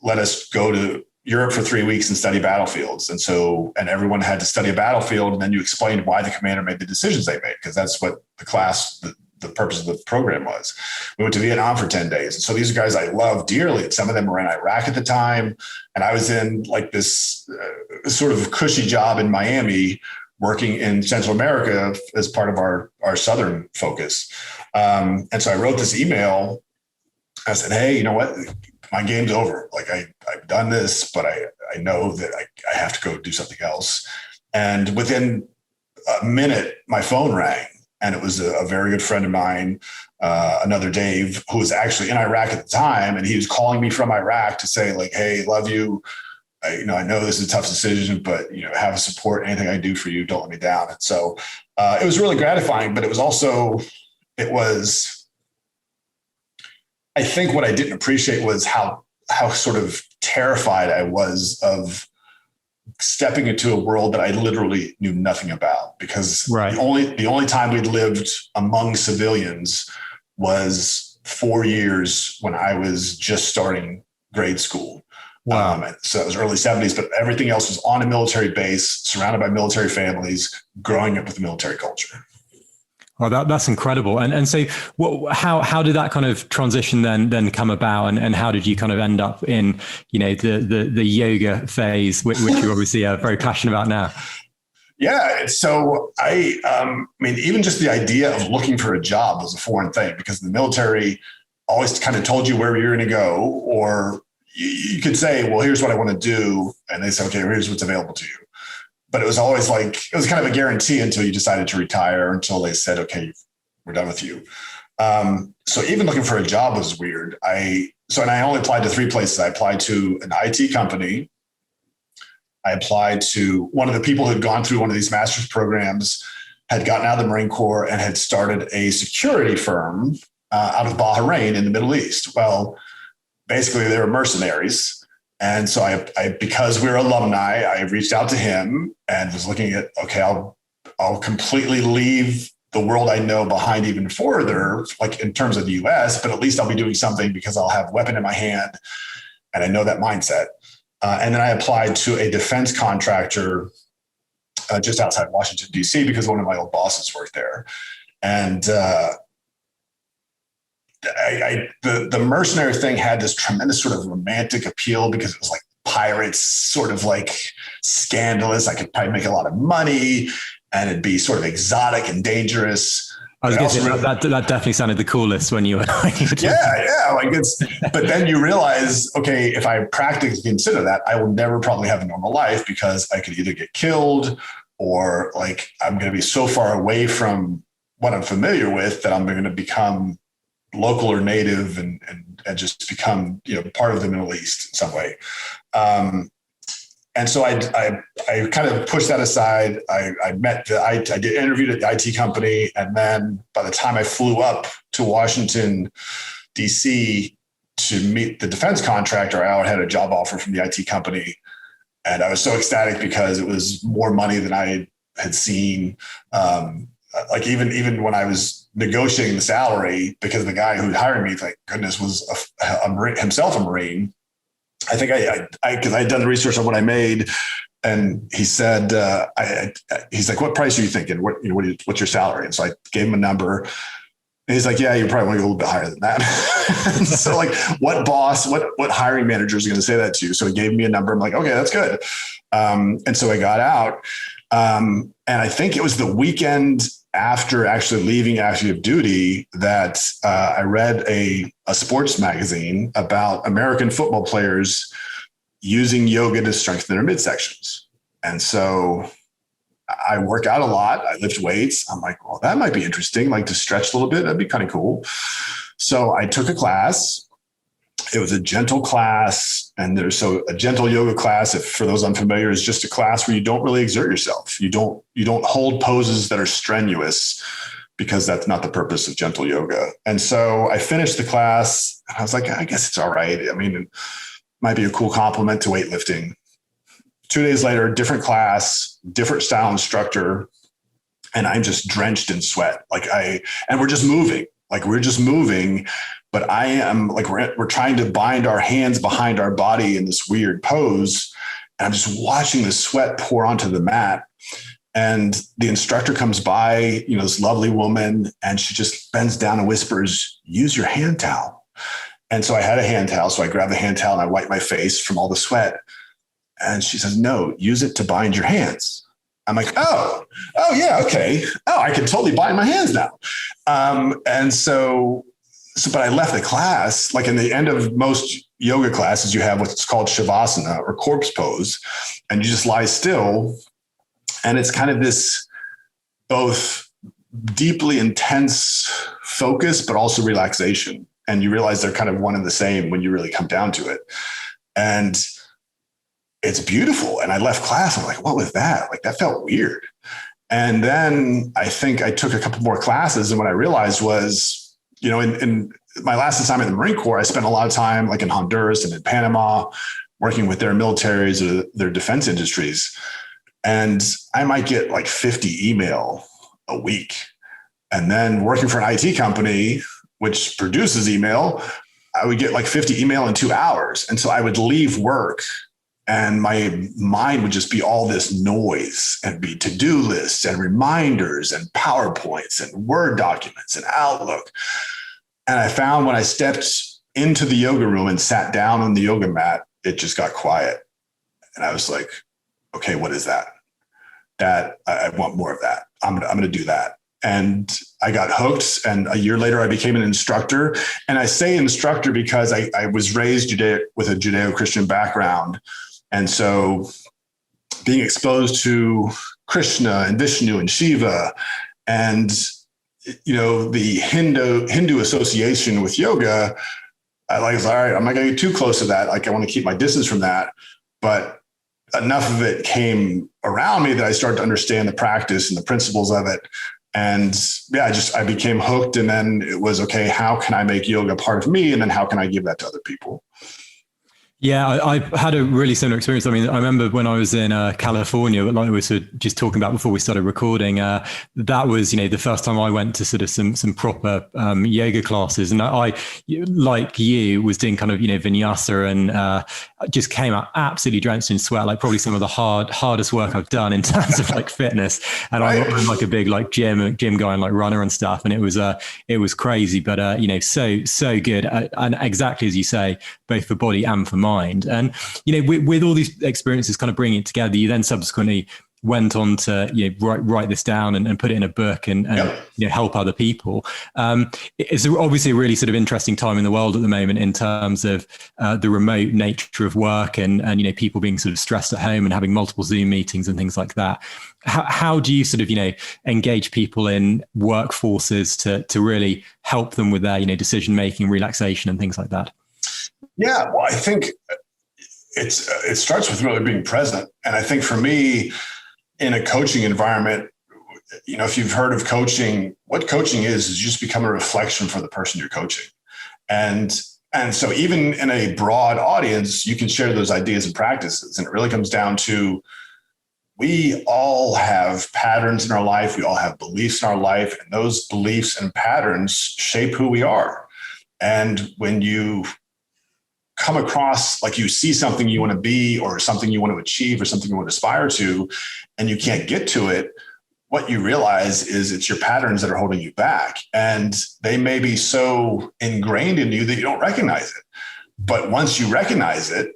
S2: let us go to Europe for 3 weeks and study battlefields. And everyone had to study a battlefield. And then you explained why the commander made the decisions they made, because that's what the purpose of the program was. We went to Vietnam for 10 days. And so these are guys I love dearly. And some of them were in Iraq at the time. And I was in like this sort of cushy job in Miami, working in Central America as part of our Southern focus. And so I wrote this email. I said, hey, you know what? My game's over. Like I've done this, but I know that I have to go do something else. And within a minute, my phone rang. And it was a very good friend of mine, another Dave, who was actually in Iraq at the time. And he was calling me from Iraq to say like, hey, love you. I know this is a tough decision, but, have a support. Anything I do for you, don't let me down. And so it was really gratifying, but I think what I didn't appreciate was how how sort of terrified I was of stepping into a world that I literally knew nothing about, because
S1: Right.
S2: the only time we'd lived among civilians was 4 years when I was just starting grade school.
S1: Wow.
S2: So it was early 70s, but everything else was on a military base, surrounded by military families, growing up with the military culture.
S1: Well, that's incredible. And so how did that kind of transition then come about, and how did you kind of end up in, the yoga phase, which you obviously are very passionate about now?
S2: Yeah. So I mean, even just the idea of looking for a job was a foreign thing, because the military always kind of told you where you're going to go, or you could say, well, here's what I want to do. And they say, okay, here's what's available to you. But it was always like, it was kind of a guarantee until you decided to retire, until they said, okay, we're done with you. So even looking for a job was weird. And I only applied to 3 places. I applied to an IT company. I applied to one of the people who had gone through one of these master's programs, had gotten out of the Marine Corps and had started a security firm out of Bahrain in the Middle East. Well, basically they were mercenaries. And so I because we're alumni, I reached out to him and was looking at, okay, I'll completely leave the world I know behind even further, like in terms of the US, but at least I'll be doing something because I'll have a weapon in my hand. And I know that mindset. And then I applied to a defense contractor just outside Washington, D.C., because one of my old bosses worked there. And the mercenary thing had this tremendous sort of romantic appeal, because it was like pirates, sort of like scandalous. I could probably make a lot of money, and it'd be sort of exotic and dangerous.
S1: I was going to say that definitely sounded the coolest when you were
S2: yeah. Like but then you realize, okay, if I practically consider that, I will never probably have a normal life, because I could either get killed, or like I'm going to be so far away from what I'm familiar with that I'm going to become local or native and just become, part of the Middle East in some way. And so I kind of pushed that aside. I did interviewed at the IT company. And then by the time I flew up to Washington, DC to meet the defense contractor, I had a job offer from the IT company. And I was so ecstatic, because it was more money than I had seen. Like even when I was negotiating the salary, because the guy who hired me, thank goodness, was himself a Marine. I think because I had done the research on what I made, and he said, he's like, "What price are you thinking? What's your salary?" And so I gave him a number, and he's like, "Yeah, you probably want to go a little bit higher than that." So like, what boss, what hiring manager is going to say that to you? So he gave me a number. I'm like, okay, that's good. And so I got out, and I think it was the weekend after actually leaving active duty that I read a sports magazine about American football players using yoga to strengthen their midsections. And so I work out a lot. I lift weights. I'm like, well, that might be interesting, like to stretch a little bit. That'd be kind of cool. So I took a class. It was a gentle class. And a gentle yoga class, if for those unfamiliar, is just a class where you don't really exert yourself. You don't hold poses that are strenuous, because that's not the purpose of gentle yoga. And so I finished the class, and I was like, I guess it's all right. I mean, it might be a cool complement to weightlifting. 2 days later, different class, different style instructor, and I'm just drenched in sweat. And we're just moving. But I am like, we're trying to bind our hands behind our body in this weird pose. And I'm just watching the sweat pour onto the mat. And the instructor comes by, this lovely woman, and she just bends down and whispers, "Use your hand towel." And so I had a hand towel. So I grabbed the hand towel and I wiped my face from all the sweat. And she says, "No, use it to bind your hands." I'm like, oh yeah, okay. Oh, I can totally bind my hands now. But I left the class. Like in the end of most yoga classes, you have what's called shavasana, or corpse pose, and you just lie still. And it's kind of this both deeply intense focus, but also relaxation. And you realize they're kind of one and the same when you really come down to it. And it's beautiful. And I left class. I'm like, what was that? Like, that felt weird. And then I think I took a couple more classes. And what I realized was in my last assignment in the Marine Corps, I spent a lot of time like in Honduras and in Panama, working with their militaries or their defense industries. And I might get like 50 email a week. And then working for an IT company, which produces email, I would get like 50 email in 2 hours. And so I would leave work and my mind would just be all this noise and be to-do lists and reminders and PowerPoints and Word documents and Outlook. And I found when I stepped into the yoga room and sat down on the yoga mat, it just got quiet. And I was like, okay, what is that? That I want more of that. I'm going to do that. And I got hooked. And a year later, I became an instructor. And I say instructor because I was raised with a Judeo-Christian background. And so being exposed to Krishna and Vishnu and Shiva and, the Hindu association with yoga, I was all right, I'm not going to get too close to that. Like I want to keep my distance from that. But enough of it came around me that I started to understand the practice and the principles of it. And I became hooked. And then it was, okay, how can I make yoga part of me? And then how can I give that to other people?
S1: Yeah, I had a really similar experience. I mean, I remember when I was in California, like we were sort of just talking about before we started recording, that was, the first time I went to sort of some proper yoga classes. And I, like you, was doing kind of, vinyasa and just came out absolutely drenched in sweat, like probably some of the hardest work I've done in terms of like fitness. And I'm like a big like gym guy and like runner and stuff. And it was crazy, but so good. And exactly as you say, both for body and for mind. And, with all these experiences kind of bringing it together, you then subsequently went on to write this down and put it in a book and help other people. It's obviously a really sort of interesting time in the world at the moment in terms of the remote nature of work and people being sort of stressed at home and having multiple Zoom meetings and things like that. How do you sort of engage people in workforces to really help them with their decision making, relaxation and things like that?
S2: Yeah, well, I think it starts with really being present. And I think for me, in a coaching environment, if you've heard of coaching, what coaching is you just become a reflection for the person you're coaching. And so even in a broad audience, you can share those ideas and practices. And it really comes down to, we all have patterns in our life. We all have beliefs in our life. And those beliefs and patterns shape who we are. And when you come across, like you see something you want to be or something you want to achieve or something you want to aspire to, and you can't get to it, what you realize is it's your patterns that are holding you back. And they may be so ingrained in you that you don't recognize it. But once you recognize it,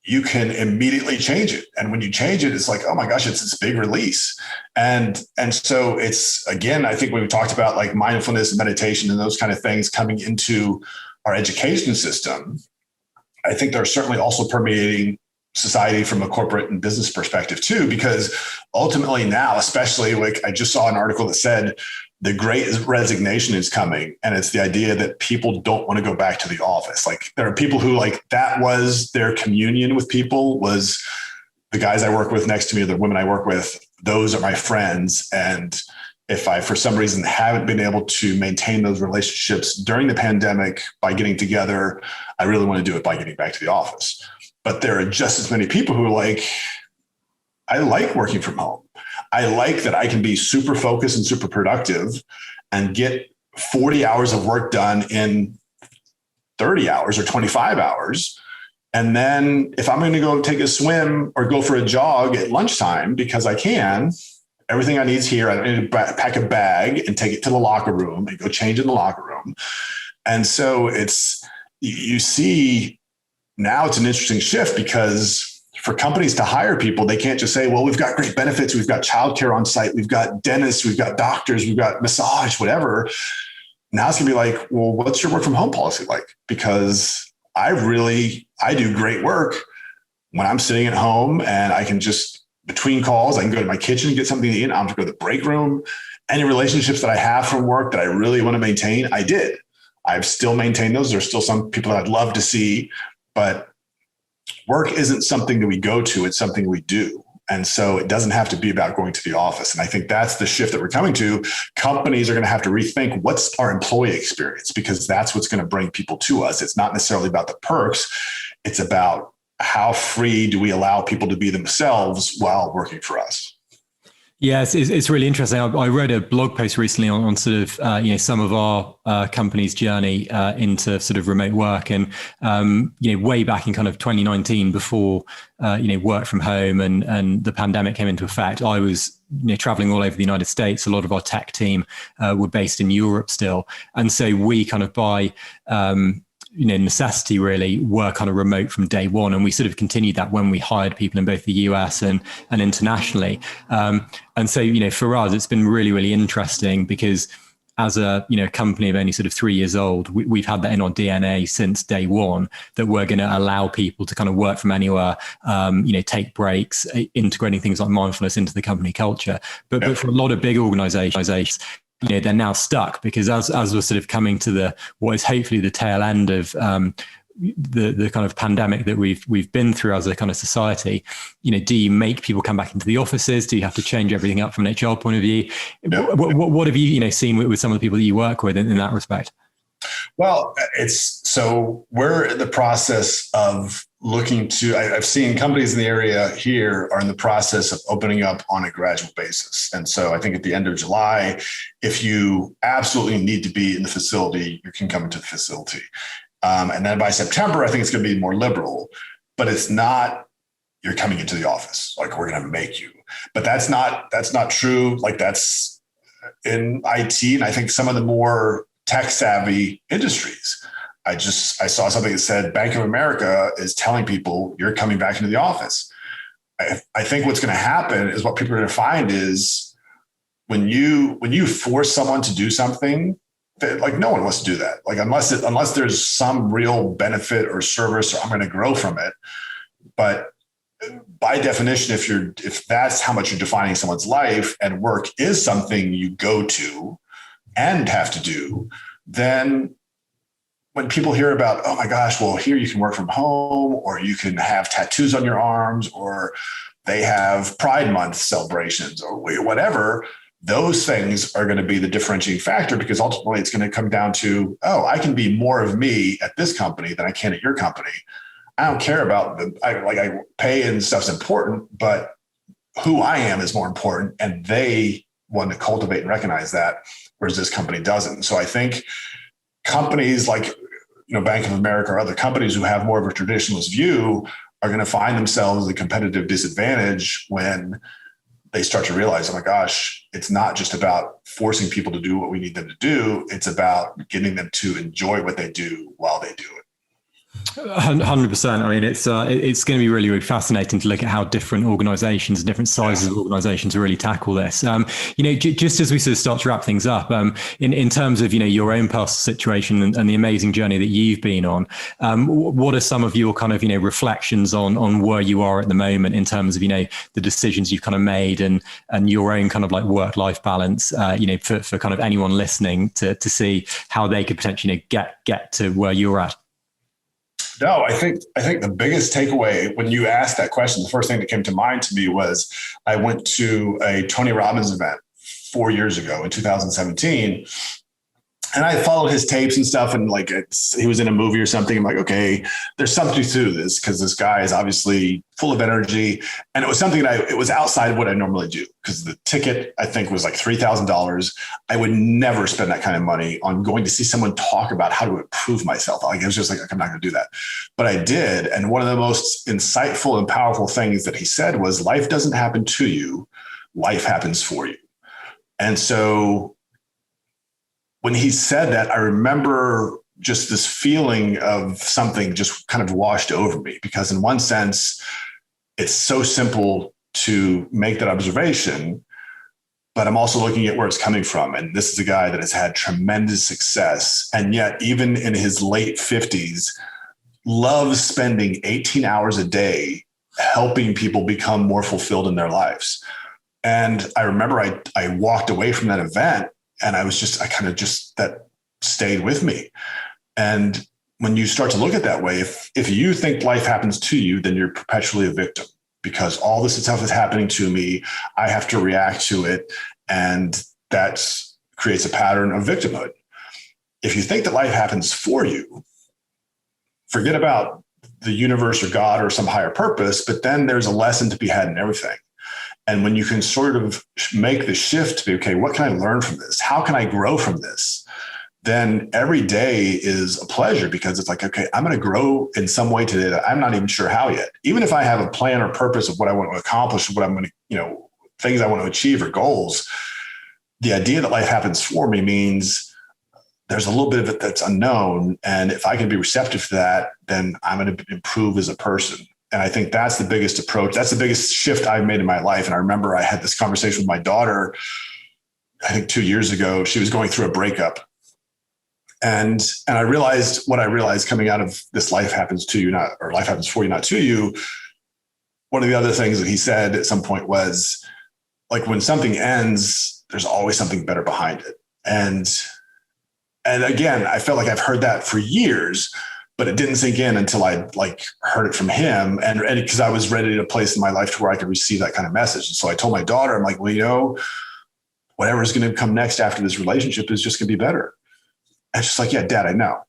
S2: you can immediately change it. And when you change it, it's like, oh my gosh, it's this big release. And so it's, again, I think when we talked about like mindfulness and meditation and those kind of things coming into our education system, I think they're certainly also permeating society from a corporate and business perspective too, because ultimately now, especially like I just saw an article that said the great resignation is coming. And it's the idea that people don't want to go back to the office. Like there are people who like that was their communion with people, was the guys I work with next to me, or the women I work with, those are my friends. And if I, for some reason, haven't been able to maintain those relationships during the pandemic by getting together, I really want to do it by getting back to the office. But there are just as many people who are like, I like working from home. I like that I can be super focused and super productive and get 40 hours of work done in 30 hours or 25 hours. And then if I'm going to go take a swim or go for a jog at lunchtime, because I can, everything I need is here. I need to pack a bag and take it to the locker room and go change in the locker room. And so you see now it's an interesting shift, because for companies to hire people, they can't just say, well, we've got great benefits. We've got childcare on site. We've got dentists. We've got doctors. We've got massage, whatever. Now it's gonna be like, well, what's your work from home policy like? Because I do great work when I'm sitting at home and I can just, between calls, I can go to my kitchen and get something to eat. I'm going to go to the break room. Any relationships that I have from work that I really want to maintain, I did. I've still maintained those. There's still some people that I'd love to see, but work isn't something that we go to. It's something we do. And so it doesn't have to be about going to the office. And I think that's the shift that we're coming to. Companies are going to have to rethink what's our employee experience, because that's what's going to bring people to us. It's not necessarily about the perks. It's about how free do we allow people to be themselves while working for us.
S1: Yeah, it's really interesting. I read a blog post recently on sort of some of our company's journey into sort of remote work, and way back in kind of 2019, before work from home and the pandemic came into effect, I was traveling all over the United States. A lot of our tech team were based in Europe still, and so we kind of by necessity really were kind of remote from day one. And we sort of continued that when we hired people in both the US and internationally. And so, for us, it's been really, really interesting, because as a company of only sort of 3 years old, we've had that in our DNA since day one, that we're going to allow people to kind of work from anywhere, take breaks, integrating things like mindfulness into the company culture. But for a lot of big organizations, they're now stuck, because as we're sort of coming to what is hopefully the tail end of the kind of pandemic that we've been through as a kind of society, do you make people come back into the offices? Do you have to change everything up from an HR point of view? Yeah. What have you seen with some of the people that you work with in that respect?
S2: Well, we're in the process of I've seen companies in the area here are in the process of opening up on a gradual basis. And so I think at the end of July, if you absolutely need to be in the facility, you can come into the facility. And then by September, I think it's going to be more liberal, but it's not, you're coming into the office, like we're going to make you, but that's not true. Like that's in IT. And I think some of the more tech savvy industries, I saw something that said Bank of America is telling people you're coming back into the office. I think what's going to happen is what people are going to find is when you force someone to do something, like no one wants to do that. Like unless there's some real benefit or service, or I'm going to grow from it. But by definition, if that's how much you're defining someone's life, and work is something you go to and have to do, then when people hear about, oh my gosh, well, here you can work from home, or you can have tattoos on your arms, or they have Pride Month celebrations, or whatever, those things are going to be the differentiating factor, because ultimately it's going to come down to, oh, I can be more of me at this company than I can at your company. I don't care about I pay and stuff's important, but who I am is more important. And they want to cultivate and recognize that, whereas this company doesn't. So I think companies like, Bank of America or other companies who have more of a traditionalist view are going to find themselves at a competitive disadvantage when they start to realize, oh my gosh, it's not just about forcing people to do what we need them to do. It's about getting them to enjoy what they do while they do it.
S1: 100%. I mean, it's going to be really, really fascinating to look at how different organizations and different sizes of organizations really tackle this. Just as we sort of start to wrap things up, in terms of, your own past situation and the amazing journey that you've been on, what are some of your kind of, reflections on where you are at the moment in terms of, the decisions you've kind of made and your own kind of like work-life balance, for kind of anyone listening to see how they could potentially, get to where you're at?
S2: No, I think the biggest takeaway when you asked that question, the first thing that came to mind to me was I went to a Tony Robbins event 4 years ago in 2017. And I followed his tapes and stuff, and he was in a movie or something. I'm like, okay, there's something to this, because this guy is obviously full of energy. And it was something it was outside of what I normally do, because the ticket, I think, was like $3,000. I would never spend that kind of money on going to see someone talk about how to improve myself. It was just like, I'm not going to do that. But I did. And one of the most insightful and powerful things that he said was, life doesn't happen to you, life happens for you. And so when he said that, I remember just this feeling of something just kind of washed over me, because in one sense, it's so simple to make that observation, but I'm also looking at where it's coming from. And this is a guy that has had tremendous success. And yet, even in his late 50s, loves spending 18 hours a day helping people become more fulfilled in their lives. And I remember I walked away from that event, and that stayed with me. And when you start to look at it that way, if you think life happens to you, then you're perpetually a victim, because all this stuff is happening to me. I have to react to it. And that creates a pattern of victimhood. If you think that life happens for you, forget about the universe or God or some higher purpose, but then there's a lesson to be had in everything. And when you can sort of make the shift to be, okay, what can I learn from this? How can I grow from this? Then every day is a pleasure, because it's like, okay, I'm going to grow in some way today that I'm not even sure how yet. Even if I have a plan or purpose of what I want to accomplish, what I'm going to, things I want to achieve or goals, the idea that life happens for me means there's a little bit of it that's unknown. And if I can be receptive to that, then I'm going to improve as a person. And I think that's the biggest approach. That's the biggest shift I've made in my life. And I remember I had this conversation with my daughter, I think 2 years ago. She was going through a breakup. And I realized what I realized coming out of this life happens to you, not, or life happens for you, not to you. One of the other things that he said at some point was, like, when something ends, there's always something better behind it. And again, I felt like I've heard that for years, but it didn't sink in until I heard it from him. And because I was ready at a place in my life to where I could receive that kind of message. And so I told my daughter, I'm like, well, whatever is going to come next after this relationship is just going to be better. And she's like, yeah, Dad, I know.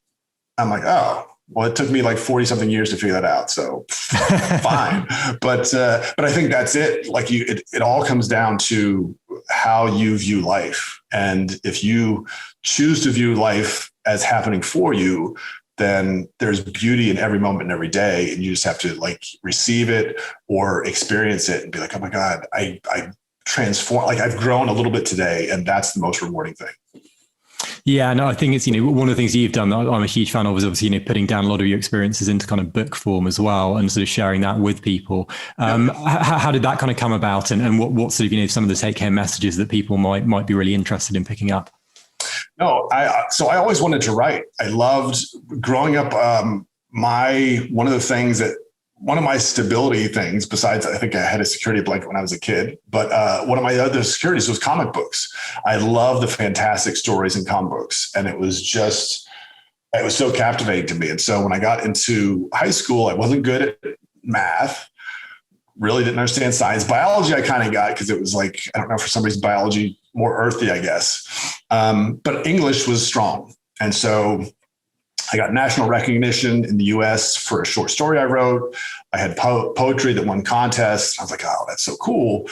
S2: I'm like, oh, well, it took me like 40 something years to figure that out. So fine. But I think that's it. Like it all comes down to how you view life. And if you choose to view life as happening for you, then there's beauty in every moment and every day. And you just have to receive it or experience it and be like, oh my God, I transform, I've grown a little bit today. And that's the most rewarding thing.
S1: Yeah, no, I think it's, one of the things you've done that I'm a huge fan of is obviously, putting down a lot of your experiences into kind of book form as well, and sort of sharing that with people. How did that kind of come about, and what sort of, some of the take home messages that people might be really interested in picking up?
S2: No, so I always wanted to write. I loved growing up. One of my stability things, besides I think I had a security blanket when I was a kid, but one of my other securities was comic books. I love the fantastic stories in comic books. And it was so captivating to me. And so when I got into high school, I wasn't good at math, really didn't understand science. Biology I kind of got, because it was like, I don't know, for some reason, biology more earthy, I guess. But English was strong. And so I got national recognition in the US for a short story I wrote. I had poetry that won contests. I was like, oh, that's so cool.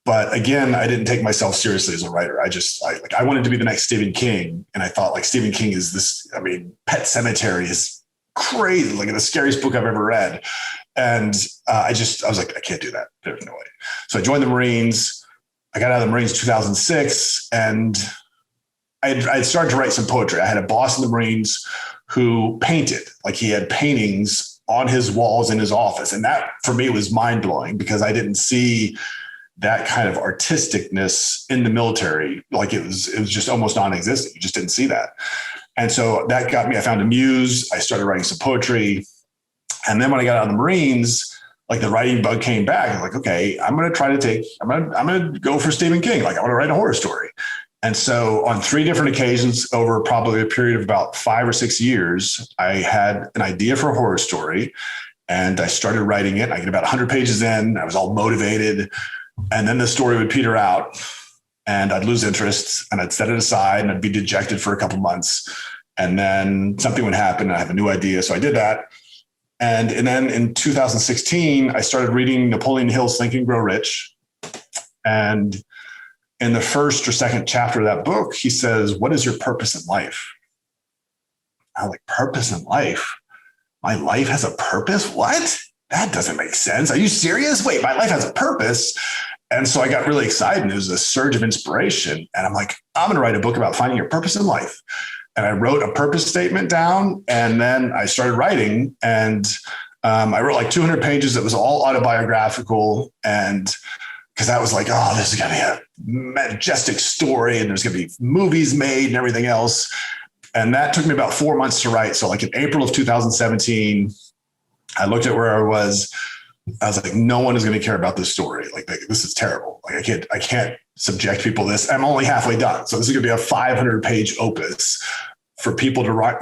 S2: But again, I didn't take myself seriously as a writer. I wanted to be the next Stephen King. And I thought Stephen King is this, Pet Sematary is crazy, the scariest book I've ever read. And I was like, I can't do that. There's no way. So I joined the Marines. I got out of the Marines in 2006, and I started to write some poetry. I had a boss in the Marines who painted, he had paintings on his walls in his office. And that for me was mind blowing, because I didn't see that kind of artisticness in the military. It was just almost non-existent. You just didn't see that. And so that got me, I found a muse. I started writing some poetry. And then when I got out of the Marines, the writing bug came back. I'm like, okay, I'm going to go for Stephen King. I want to write a horror story. And so on 3 different occasions over probably a period of about 5 or 6 years, I had an idea for a horror story, and I started writing it. I get about 100 pages in. I was all motivated. And then the story would peter out, and I'd lose interest, and I'd set it aside, and I'd be dejected for a couple months. And then something would happen, and I have a new idea. So I did that. And then in 2016, I started reading Napoleon Hill's Think and Grow Rich. And in the first or second chapter of that book, he says, what is your purpose in life? I'm like, purpose in life? My life has a purpose? What? That doesn't make sense. Are you serious? Wait, my life has a purpose. And so I got really excited, and it was a surge of inspiration. And I'm like, I'm going to write a book about finding your purpose in life. And I wrote a purpose statement down, and then I started writing, and I wrote 200 pages. That was all autobiographical. And because I was like, oh, this is going to be a majestic story, and there's going to be movies made and everything else. And that took me about 4 months to write. So in April of 2017, I looked at where I was like, no one is going to care about this story. This is terrible. I can't subject people to this. I'm only halfway done. So this is going to be a 500-page opus for people to write,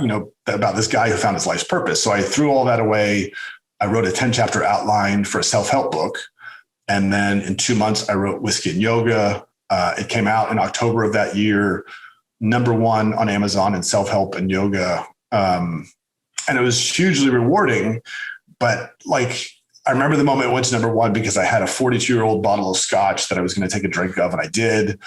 S2: about this guy who found his life's purpose. So I threw all that away. I wrote a 10-chapter outline for a self-help book. And then in 2 months, I wrote Whiskey and Yoga. It came out in October of that year, #1 on Amazon in self-help and yoga. And it was hugely rewarding. But like, I remember the moment it went to #1 because I had a 42-year-old bottle of scotch that I was going to take a drink of, and I did.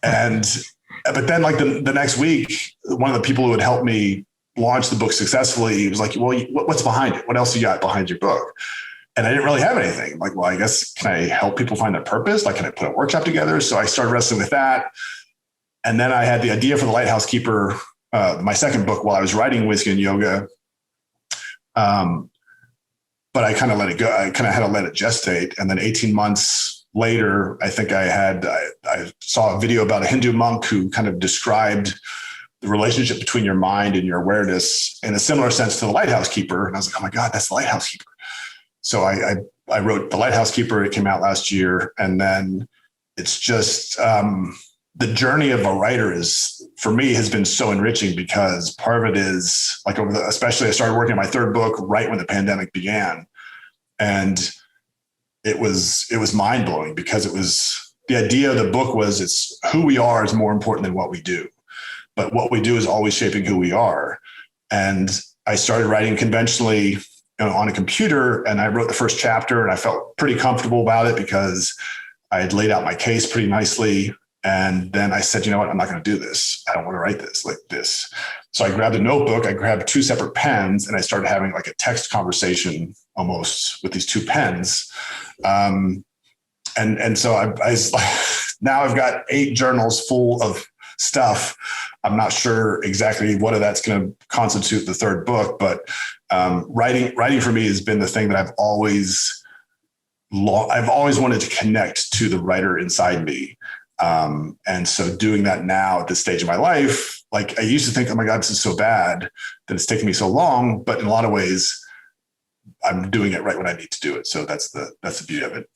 S2: But then like the next week, one of the people who had helped me launch the book successfully, he was like, well, what's behind it? What else you got behind your book? And I didn't really have anything. I'm like, well, I guess, can I help people find their purpose? Like, can I put a workshop together? So I started wrestling with that. And then I had the idea for The Lighthouse Keeper, my second book, while I was writing Whiskey and Yoga. But I kind of let it go. I kind of had to let it gestate. And then 18 months later, I think I saw a video about a Hindu monk who kind of described the relationship between your mind and your awareness in a similar sense to The Lighthouse Keeper. And I was like, oh my God, that's The Lighthouse Keeper. So I wrote The Lighthouse Keeper. It came out last year. And then it's just the journey of a writer for me, has been so enriching, because part of it is like especially I started working on my third book right when the pandemic began. And it was mind blowing, because the idea of the book was, it's who we are is more important than what we do. But what we do is always shaping who we are. And I started writing conventionally, on a computer, and I wrote the first chapter, and I felt pretty comfortable about it because I had laid out my case pretty nicely. And then I said, you know what, I'm not going to do this. I don't want to write this like this. So I grabbed a notebook, I grabbed 2 separate pens, and I started having like a text conversation almost with these 2 pens. And so I now I've got 8 journals full of stuff. I'm not sure exactly what of that's going to constitute the third book, but writing for me has been the thing that I've always wanted to connect to the writer inside me. And so doing that now at this stage of my life, like I used to think, oh my God, this is so bad that it's taken me so long, but in a lot of ways I'm doing it right when I need to do it. So that's the beauty of it.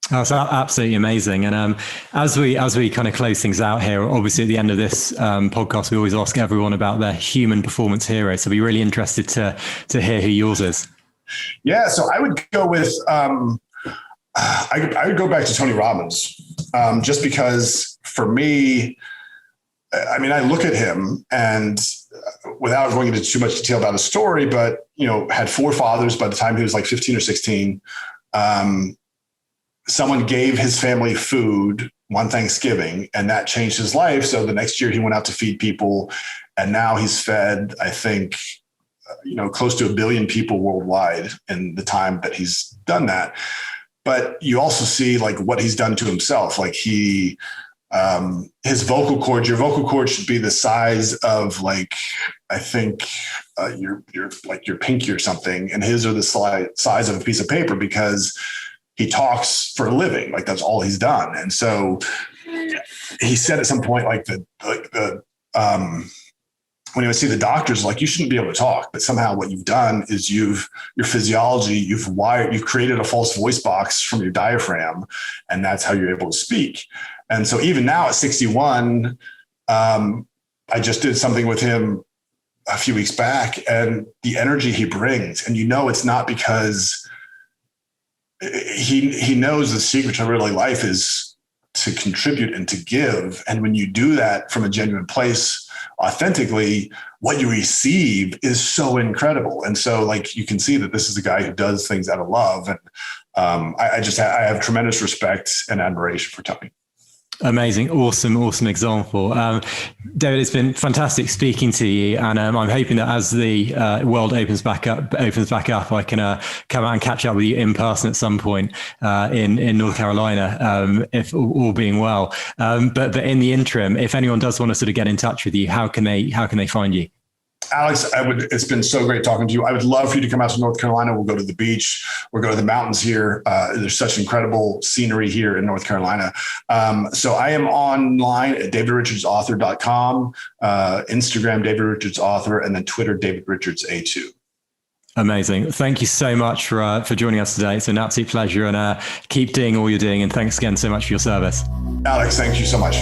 S1: That's absolutely amazing. And as we kind of close things out here, obviously at the end of this podcast, we always ask everyone about their human performance hero. So I'd be really interested to hear who yours is. Yeah, so I would go with I would go back to Tony Robbins, just because for me, I mean, I look at him, and without going into too much detail about his story, but had 4 fathers by the time he was like 15 or 16. Someone gave his family food one Thanksgiving, and that changed his life. So the next year he went out to feed people, and now he's fed, I think, close to 1 billion people worldwide in the time that he's done that. But you also see like what he's done to himself. Like his vocal cords, your vocal cords should be the size of like, I think your pinky or something. And his are the size of a piece of paper, because he talks for a living. Like that's all he's done. And so he said at some point, when he would see the doctors, like, you shouldn't be able to talk, but somehow what you've done is your physiology, you've created a false voice box from your diaphragm, and that's how you're able to speak. And so even now at 61, I just did something with him a few weeks back, and the energy he brings, and it's not because he knows the secret to really life is to contribute and to give. And when you do that from a genuine place, authentically, what you receive is so incredible. And so like, you can see that this is a guy who does things out of love. And I have tremendous respect and admiration for Tony. Amazing. Awesome example. David, it's been fantastic speaking to you. And I'm hoping that as the world opens back up, I can come out and catch up with you in person at some point in North Carolina, if all being well. But in the interim, if anyone does want to sort of get in touch with you, how can they find you? Alex, it's been so great talking to you. I would love for you to come out to North Carolina. We'll go to the beach. We'll go to the mountains here. There's such incredible scenery here in North Carolina. So I am online at davidrichardsauthor.com, Instagram, David Richards Author, and then Twitter, David Richards A2. Amazing. Thank you so much for joining us today. It's an absolute pleasure, and keep doing all you're doing. And thanks again so much for your service. Alex, thank you so much.